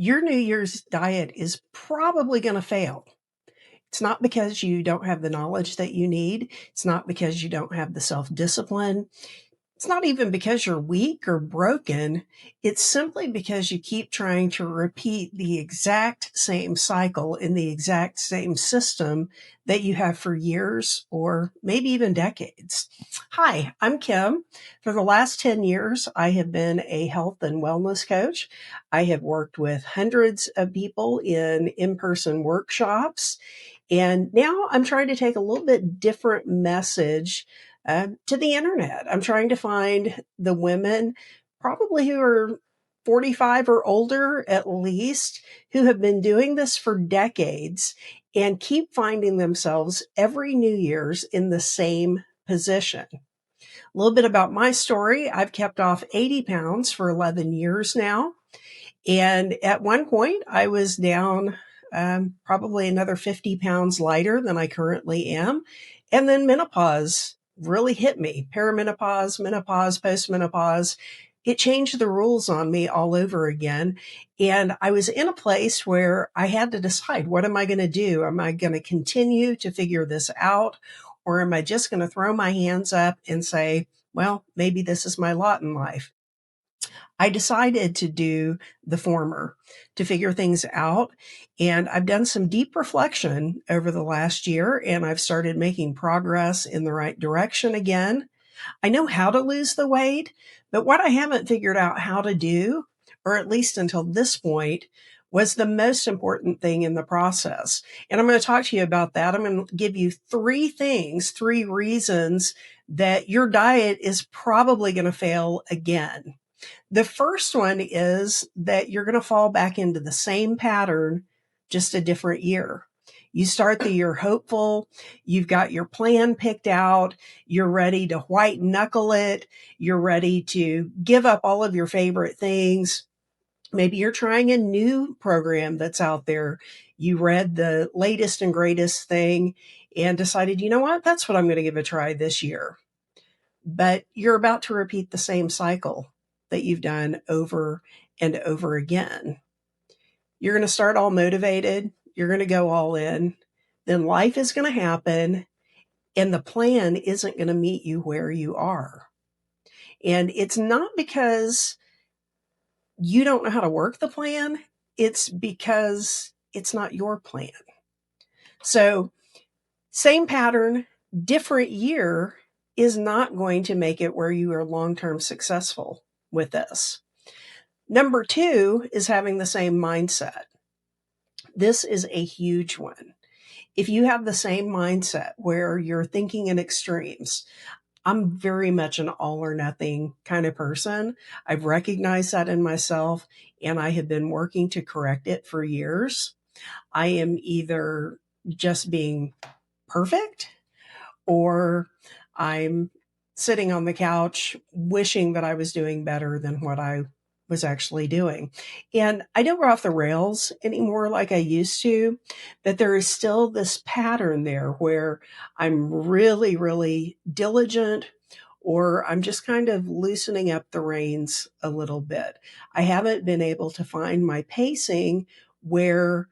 Your New Year's diet is probably going to fail. It's not because you don't have the knowledge that you need. It's not because you don't have the self discipline. It's not even because you're weak or broken. It's simply because you keep trying to repeat the exact same cycle in the exact same system that you have for years or maybe even decades. Hi, I'm Kim. For the last 10 years, I have been a health and wellness coach. I have worked with hundreds of people in person workshops. And now I'm trying to take a little bit different message to the internet. I'm trying to find the women, probably who are 45 or older at least, who have been doing this for decades and keep finding themselves every New Year's in the same position. A little bit about my story. I've kept off 80 pounds for 11 years now. And at one point, I was down probably another 50 pounds lighter than I currently am. And then menopause really hit me. Perimenopause, menopause, postmenopause. It changed the rules on me all over again. And I was in a place where I had to decide, what am I going to do? Am I going to continue to figure this out? Or am I just going to throw my hands up and say, well, maybe this is my lot in life? I decided to do the former, to figure things out. And I've done some deep reflection over the last year, and I've started making progress in the right direction again. I know how to lose the weight, but what I haven't figured out how to do, or at least until this point, was the most important thing in the process. And I'm going to talk to you about that. I'm going to give you three reasons that your diet is probably going to fail again. The first one is that you're going to fall back into the same pattern, just a different year. You start the year hopeful. You've got your plan picked out. You're ready to white knuckle it. You're ready to give up all of your favorite things. Maybe you're trying a new program that's out there. You read the latest and greatest thing and decided, you know what? That's what I'm going to give a try this year. But you're about to repeat the same cycle that you've done over and over again. You're going to start all motivated. You're going to go all in. Then life is going to happen and the plan isn't going to meet you where you are. And it's not because you don't know how to work the plan. It's because it's not your plan. So same pattern, different year is not going to make it where you are long-term successful with this. Number two is having the same mindset. This is a huge one. If you have the same mindset where you're thinking in extremes, I'm very much an all or nothing kind of person. I've recognized that in myself and I have been working to correct it for years. I am either just being perfect or I'm sitting on the couch wishing that I was doing better than what I was actually doing. And I don't go off the rails anymore like I used to, but there is still this pattern there where I'm really, really diligent or I'm just kind of loosening up the reins a little bit. I haven't been able to find my pacing where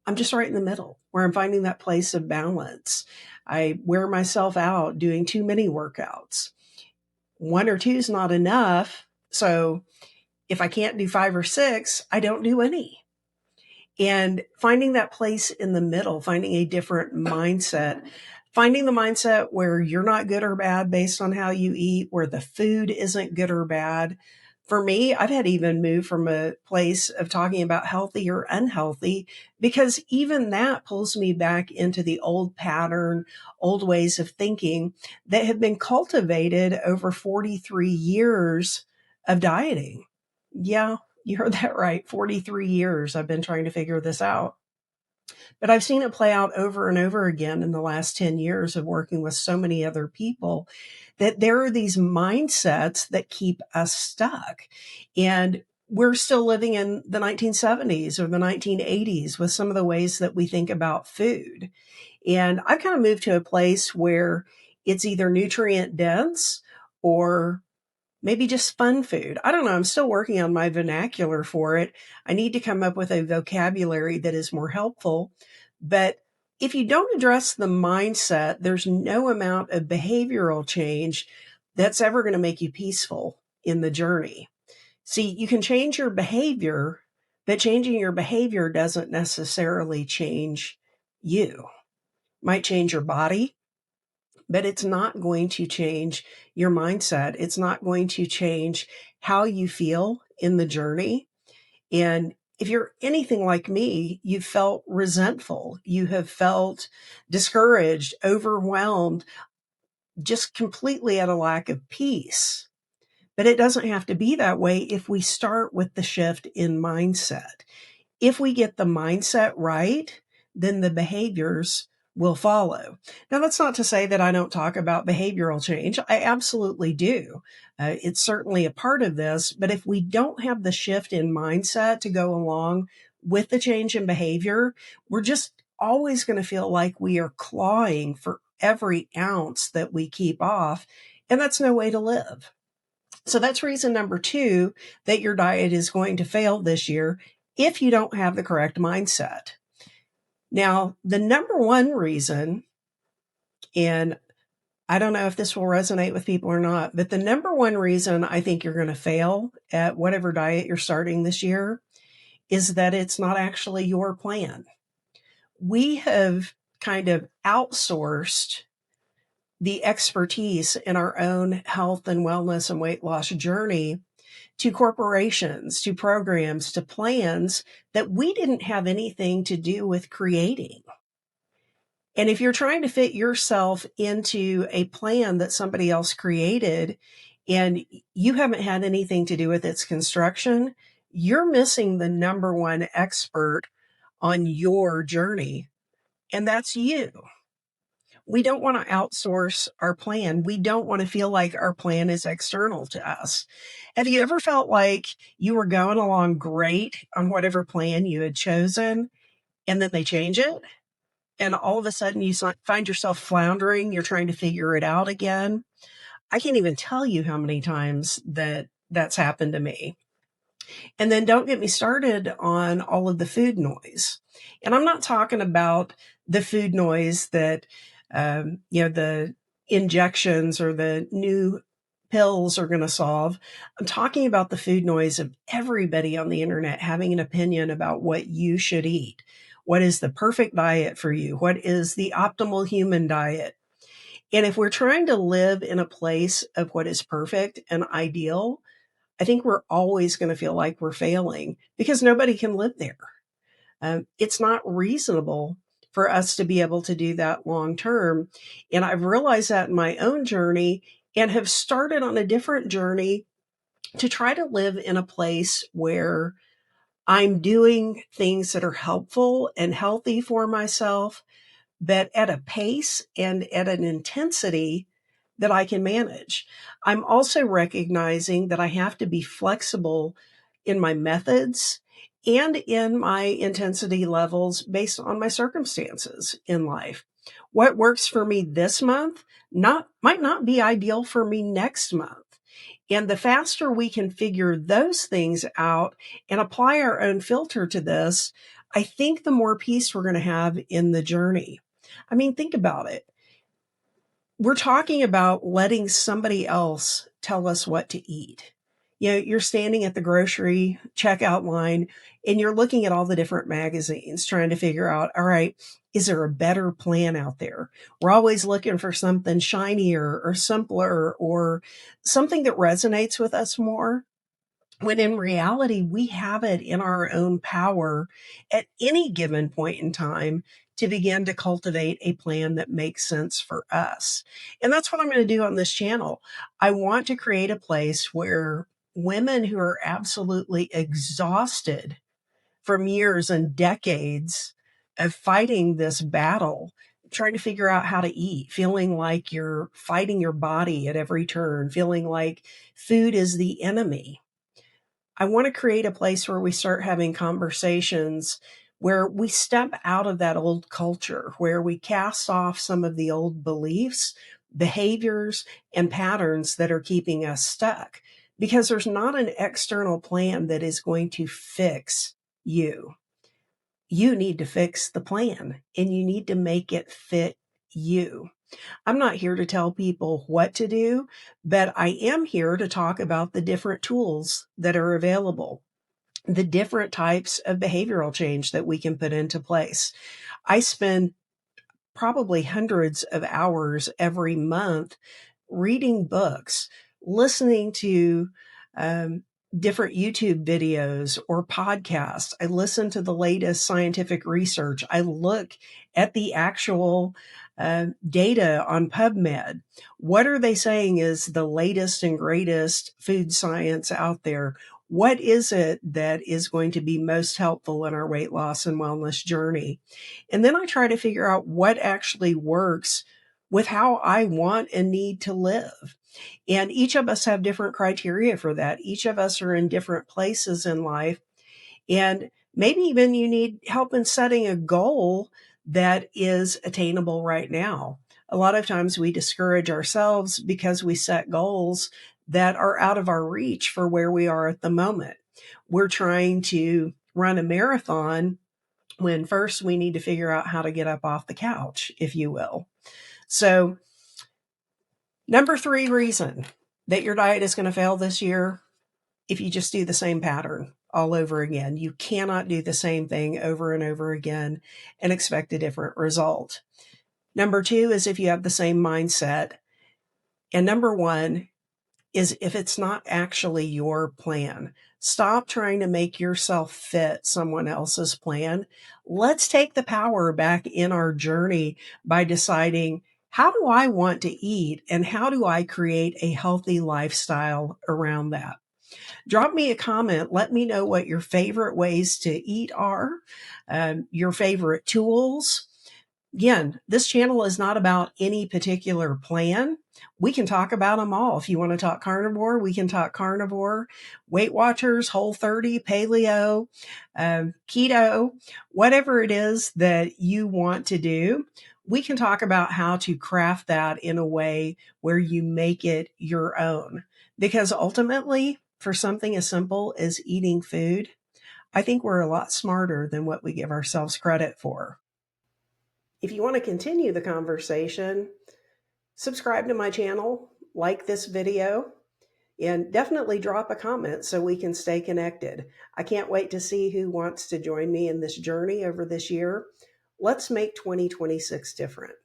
I'm just right in the middle, where I'm finding that place of balance. I wear myself out doing too many workouts. One or two is not enough. So if I can't do 5 or 6, I don't do any. And finding that place in the middle, finding a different mindset, finding the mindset where you're not good or bad based on how you eat, where the food isn't good or bad. For me, I've had to even move from a place of talking about healthy or unhealthy because even that pulls me back into the old pattern, old ways of thinking that have been cultivated over 43 years of dieting. Yeah, you heard that right. 43 years I've been trying to figure this out. But I've seen it play out over and over again in the last 10 years of working with so many other people that there are these mindsets that keep us stuck. And we're still living in the 1970s or the 1980s with some of the ways that we think about food. And I've kind of moved to a place where it's either nutrient dense or maybe just fun food. I don't know. I'm still working on my vernacular for it. I need to come up with a vocabulary that is more helpful. But if you don't address the mindset, there's no amount of behavioral change that's ever going to make you peaceful in the journey. See, you can change your behavior, but changing your behavior doesn't necessarily change you. Might change your body, but it's not going to change your mindset. It's not going to change how you feel in the journey. And if you're anything like me, you've felt resentful, you have felt discouraged, overwhelmed, just completely at a lack of peace. But it doesn't have to be that way if we start with the shift in mindset. If we get the mindset right, then the behaviors will follow. Now, that's not to say that I don't talk about behavioral change. I absolutely do. It's certainly a part of this. But if we don't have the shift in mindset to go along with the change in behavior, we're just always going to feel like we are clawing for every ounce that we keep off. And that's no way to live. So that's reason number 2 that your diet is going to fail this year if you don't have the correct mindset. Now, the number one reason, and I don't know if this will resonate with people or not, but the number one reason I think you're going to fail at whatever diet you're starting this year is that it's not actually your plan. We have kind of outsourced the expertise in our own health and wellness and weight loss journey to corporations, to programs, to plans that we didn't have anything to do with creating. And if you're trying to fit yourself into a plan that somebody else created and you haven't had anything to do with its construction, you're missing the number one expert on your journey, and that's you. We don't want to outsource our plan. We don't want to feel like our plan is external to us. Have you ever felt like you were going along great on whatever plan you had chosen, and then they change it? And all of a sudden you find yourself floundering. You're trying to figure it out again. I can't even tell you how many times that's happened to me. And then don't get me started on all of the food noise. And I'm not talking about the food noise that, the injections or the new pills are going to solve. I'm talking about the food noise of everybody on the internet having an opinion about what you should eat. What is the perfect diet for you? What is the optimal human diet? And if we're trying to live in a place of what is perfect and ideal, I think we're always going to feel like we're failing because nobody can live there. It's not reasonable for us to be able to do that long term. And I've realized that in my own journey and have started on a different journey to try to live in a place where I'm doing things that are helpful and healthy for myself, but at a pace and at an intensity that I can manage. I'm also recognizing that I have to be flexible in my methods and in my intensity levels based on my circumstances in life. What works for me this month might not be ideal for me next month. And the faster we can figure those things out and apply our own filter to this, I think the more peace we're going to have in the journey. I mean, think about it. We're talking about letting somebody else tell us what to eat. You're standing at the grocery checkout line and you're looking at all the different magazines trying to figure out, all right, is there a better plan out there? We're always looking for something shinier or simpler or something that resonates with us more. When in reality, we have it in our own power at any given point in time to begin to cultivate a plan that makes sense for us. And that's what I'm going to do on this channel. I want to create a place where women who are absolutely exhausted from years and decades of fighting this battle, trying to figure out how to eat, feeling like you're fighting your body at every turn, feeling like food is the enemy. I want to create a place where we start having conversations where we step out of that old culture, where we cast off some of the old beliefs, behaviors, and patterns that are keeping us stuck. because there's not an external plan that is going to fix you. You need to fix the plan and you need to make it fit you. I'm not here to tell people what to do, but I am here to talk about the different tools that are available, the different types of behavioral change that we can put into place. I spend probably hundreds of hours every month reading books, listening to um, different YouTube videos or podcasts. I listen to the latest scientific research. I look at the actual data on PubMed. What are they saying is the latest and greatest food science out there? What is it that is going to be most helpful in our weight loss and wellness journey? And then I try to figure out what actually works with how I want and need to live. And each of us have different criteria for that. Each of us are in different places in life. And maybe even you need help in setting a goal that is attainable right now. A lot of times we discourage ourselves because we set goals that are out of our reach for where we are at the moment. We're trying to run a marathon when first we need to figure out how to get up off the couch, if you will. So, number 3 reason that your diet is going to fail this year, if you just do the same pattern all over again. You cannot do the same thing over and over again and expect a different result. Number 2 is if you have the same mindset. And number 1 is if it's not actually your plan. Stop trying to make yourself fit someone else's plan. Let's take the power back in our journey by deciding, how do I want to eat and how do I create a healthy lifestyle around that? Drop me a comment. Let me know what your favorite ways to eat are, your favorite tools. Again, this channel is not about any particular plan. We can talk about them all. If you want to talk carnivore, we can talk carnivore, Weight Watchers, Whole30, paleo, keto, whatever it is that you want to do. We can talk about how to craft that in a way where you make it your own. Because ultimately, for something as simple as eating food, I think we're a lot smarter than what we give ourselves credit for. If you want to continue the conversation, subscribe to my channel, like this video, and definitely drop a comment so we can stay connected. I can't wait to see who wants to join me in this journey over this year. Let's make 2026 different.